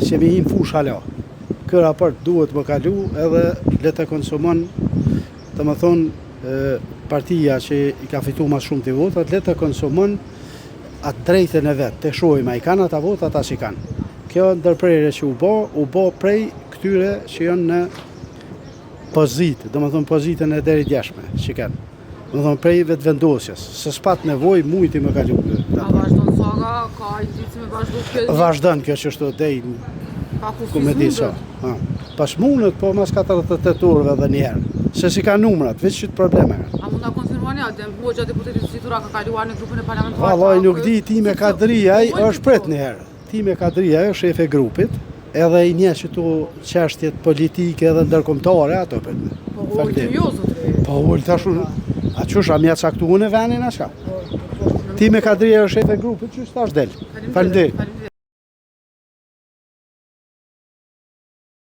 që mi hinë fush hala. Kë raport duhet më kalu edhe le të konsumon, të më thonë, partia që i ka fitu ma shumë të votat, le të konsumon atë drejtën e vetë, të shojma, i kanë ata votat, ata që i kanë. Kjo ndërprerje që u bo prej këtyre që janë në pozitë, do më thonë pozitën e deri djeshme, që kanë. Do më thonë prej vetë vendosjes, se s'pat nevoj mujti më kalu. A vazhdon saga, ka i ditë me vazhdo kjo? Vazhdon kjo që shto dej, ku me di sa. Pas mundët, po mas 48 orëve dhe njerë. Se si ka numrat, veç që të probleme. A mund të konfirmoni, a Hoxha deputetit Citura ka kaluar në grupin e parlamentit? Vallaj nuk di, ti me Kadria është pret njëherë. Ti me Kadria është shefe grupit, edhe i një që tu qeshtjet politike edhe ndërkombëtare, ato për me. Po ullë jo, zotri. Po ullë të shumë, a qësh, a mja caktu në venin, a shka? Ti me Kadria është shefe grupit, që s'ta është del. Faleminderit.